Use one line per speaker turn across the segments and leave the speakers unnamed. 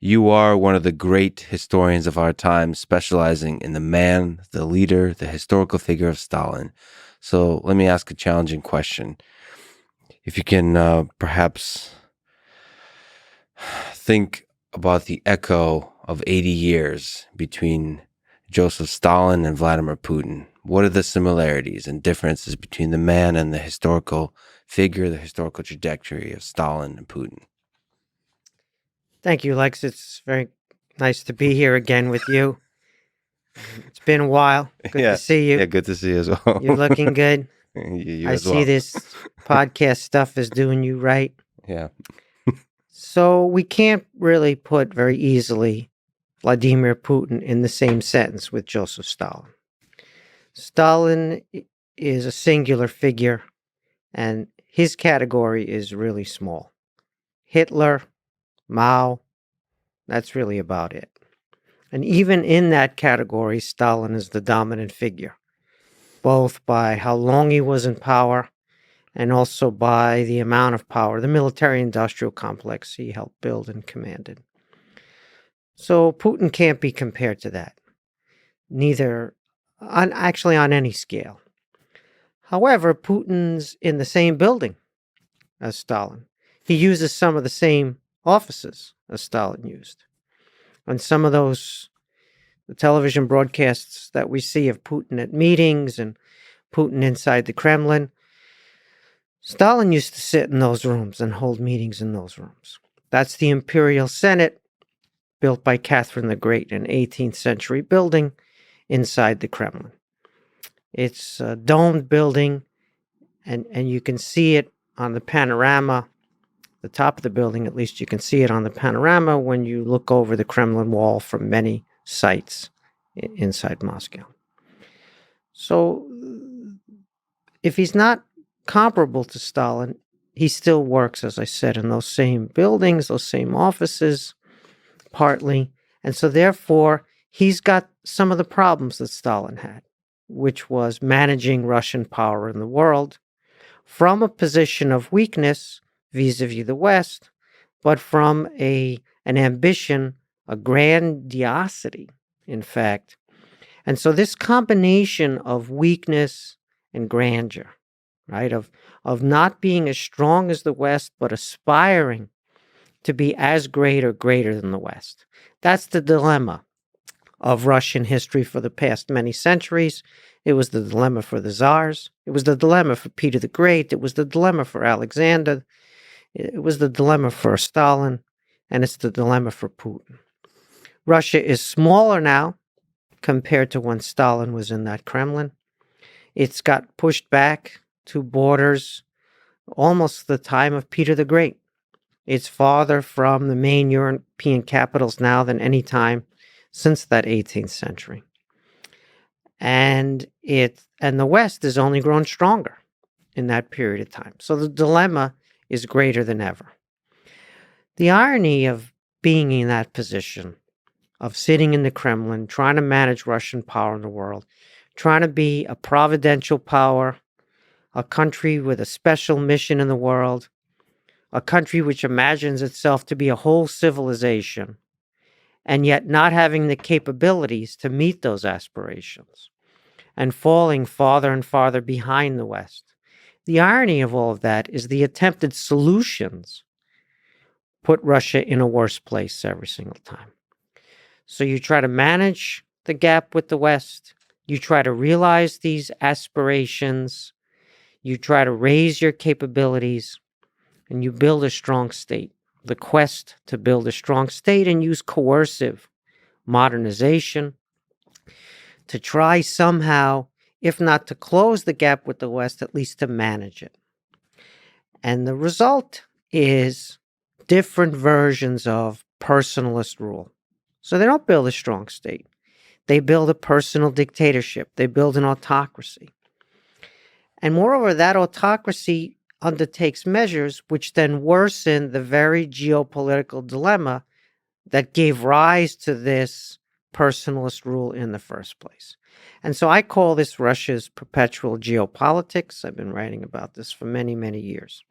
You are one of the great historians of our time, specializing in the man, the leader, the historical figure of Stalin. So let me ask a challenging question. If you can perhaps think about the echo of 80 years between Joseph Stalin and Vladimir Putin. What are the similarities and differences between the man and the historical figure, the historical trajectory of Stalin and Putin?
Thank you, Lex. It's very nice to be here again with you. It's been a while. Good to see you.
Yeah, good to see you as well.
You're looking good.
You
I
as
see
well.
this podcast stuff is doing you right.
Yeah.
So we can't really put very easily Vladimir Putin in the same sentence with Joseph Stalin. Stalin is a singular figure, and his category is really small. Hitler, Mao, that's really about it. And even in that category, Stalin is the dominant figure, both by how long he was in power and also by the amount of power, the military-industrial complex he helped build and commanded. So Putin can't be compared to that, neither on any scale. However, Putin's in the same building as Stalin. He uses some of the same offices as Stalin used. And some of those the television broadcasts that we see of Putin at meetings and Putin inside the Kremlin, Stalin used to sit in those rooms and hold meetings in those rooms. That's the Imperial Senate, built by Catherine the Great, an 18th century building inside the Kremlin. It's a domed building, and you can see it on the panorama, the top of the building, at least you can see it on the panorama when you look over the Kremlin wall from many sites inside Moscow. So if he's not comparable to Stalin, he still works, as I said, in those same buildings, those same offices, partly. And so therefore, he's got some of the problems that Stalin had, which was managing Russian power in the world from a position of weakness vis-a-vis the West, but from an ambition, a grandiosity, in fact. And so this combination of weakness and grandeur, right, of not being as strong as the West, but aspiring to be as great or greater than the West. That's the dilemma of Russian history for the past many centuries. It was the dilemma for the Tsars. It was the dilemma for Peter the Great. It was the dilemma for Alexander. It was the dilemma for Stalin. And it's the dilemma for Putin. Russia is smaller now compared to when Stalin was in that Kremlin. It's got pushed back to borders almost the time of Peter the Great. It's farther from the main European capitals now than any time since that 18th century. And the West has only grown stronger in that period of time. So the dilemma is greater than ever. The irony of being in that position, of sitting in the Kremlin, trying to manage Russian power in the world, trying to be a providential power, a country with a special mission in the world, a country which imagines itself to be a whole civilization, and yet not having the capabilities to meet those aspirations, and falling farther and farther behind the West. The irony of all of that is the attempted solutions put Russia in a worse place every single time. So you try to manage the gap with the West, you try to realize these aspirations, you try to raise your capabilities, and you build a strong state. The quest to build a strong state and use coercive modernization to try somehow, if not to close the gap with the West, at least to manage it. And the result is different versions of personalist rule. So they don't build a strong state. They build a personal dictatorship. They build an autocracy. And moreover, that autocracy undertakes measures which then worsen the very geopolitical dilemma that gave rise to this personalist rule in the first place. And so I call this Russia's perpetual geopolitics. I've been writing about this for many, many years.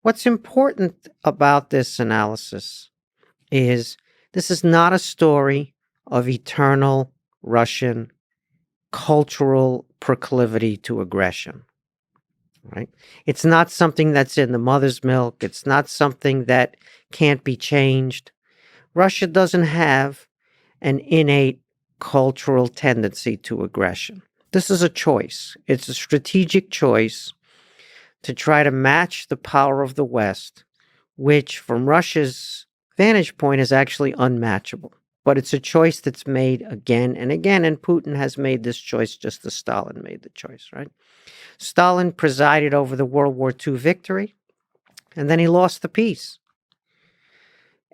What's important about this analysis is This is not a story of eternal Russian cultural proclivity to aggression, right? It's not something that's in the mother's milk. It's not something that can't be changed. Russia doesn't have an innate cultural tendency to aggression. This is a choice. It's a strategic choice to try to match the power of the West, which, from Russia's vantage point, is actually unmatchable. But it's a choice that's made again and again, and Putin has made this choice just as Stalin made the choice, right? Stalin presided over the World War II victory, and then he lost the peace.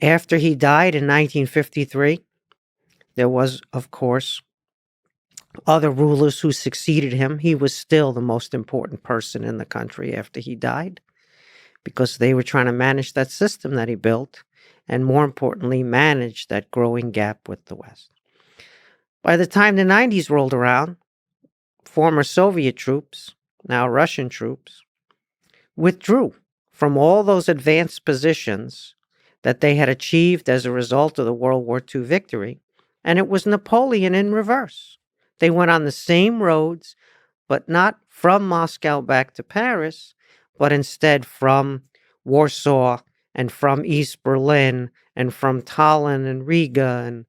After he died in 1953, there was, of course, other rulers who succeeded him. He was still the most important person in the country after he died because they were trying to manage that system that he built and, more importantly, manage that growing gap with the West. By the time the 90s rolled around, former Soviet troops, now Russian troops, withdrew from all those advanced positions that they had achieved as a result of the World War II victory, and it was Napoleon in reverse. They went on the same roads, but not from Moscow back to Paris, but instead from Warsaw and from East Berlin and from Tallinn and Riga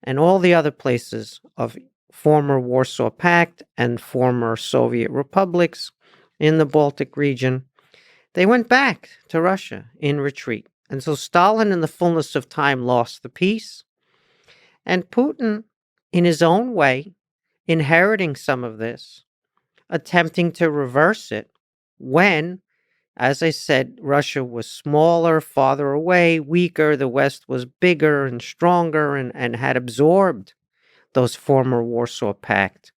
and all the other places of former Warsaw Pact and former Soviet republics in the Baltic region. They went back to Russia in retreat. And so Stalin, in the fullness of time, lost the peace. And Putin, in his own way, inheriting some of this, attempting to reverse it when, as I said, Russia was smaller, farther away, weaker, the West was bigger and stronger and had absorbed those former Warsaw Pact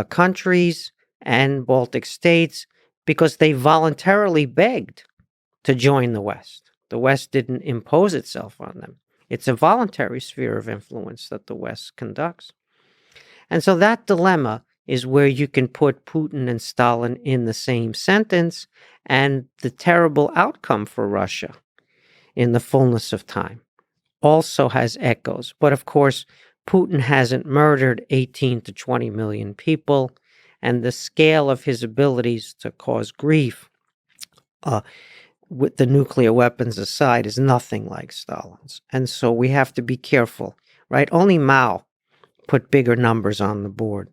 countries and Baltic states because they voluntarily begged to join the West. The West didn't impose itself on them. It's a voluntary sphere of influence that the West conducts. And so that dilemma is where you can put Putin and Stalin in the same sentence, and the terrible outcome for Russia in the fullness of time also has echoes. But of course, Putin hasn't murdered 18 to 20 million people, and the scale of his abilities to cause grief with the nuclear weapons aside is nothing like Stalin's. And so we have to be careful, right? Only Mao put bigger numbers on the board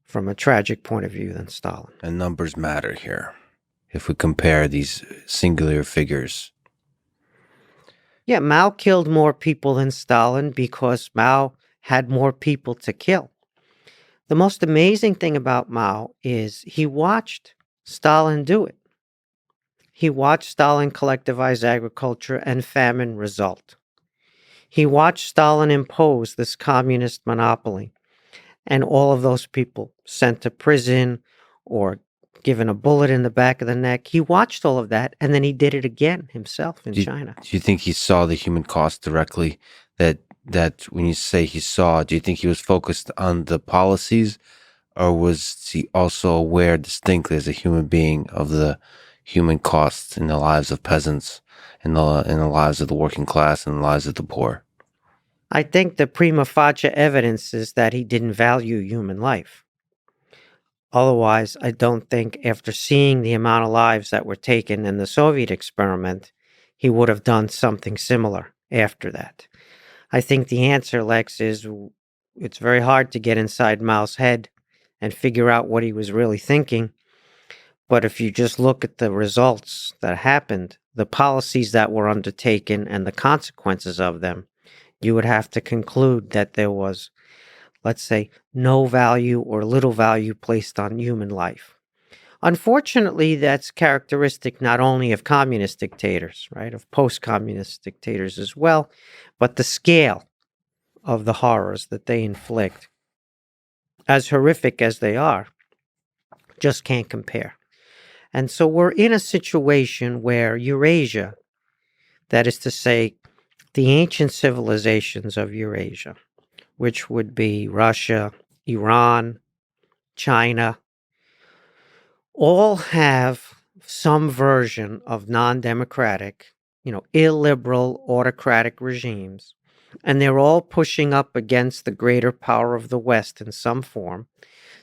from a tragic point of view than Stalin.
And numbers matter here if we compare these singular figures.
Yeah, Mao killed more people than Stalin because Mao had more people to kill. The most amazing thing about Mao is he watched Stalin do it. He watched Stalin collectivize agriculture and famine result. He watched Stalin impose this communist monopoly and all of those people sent to prison or given a bullet in the back of the neck. He watched all of that, and then he did it again himself in China.
Do you think he saw the human cost directly? That when you say he saw, do you think he was focused on the policies, or was he also aware distinctly as a human being of the human costs in the lives of peasants, in the lives of the working class, and the lives of the poor?
I think the prima facie evidence is that he didn't value human life. Otherwise, I don't think after seeing the amount of lives that were taken in the Soviet experiment, he would have done something similar after that. I think the answer, Lex, is it's very hard to get inside Mao's head and figure out what he was really thinking. But if you just look at the results that happened, the policies that were undertaken and the consequences of them, you would have to conclude that there was, let's say, no value or little value placed on human life. Unfortunately, that's characteristic not only of communist dictators, right, of post-communist dictators as well, but the scale of the horrors that they inflict, as horrific as they are, just can't compare. And so we're in a situation where Eurasia, that is to say, the ancient civilizations of Eurasia, which would be Russia, Iran, China, all have some version of non-democratic illiberal autocratic regimes, and they're all pushing up against the greater power of the West in some form.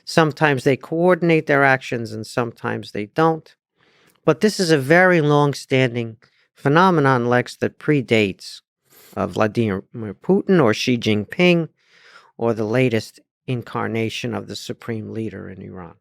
Sometimes they coordinate their actions and sometimes they don't. But this is a very long-standing phenomenon, Lex, that predates Vladimir Putin or Xi Jinping or the latest incarnation of the supreme leader in Iran.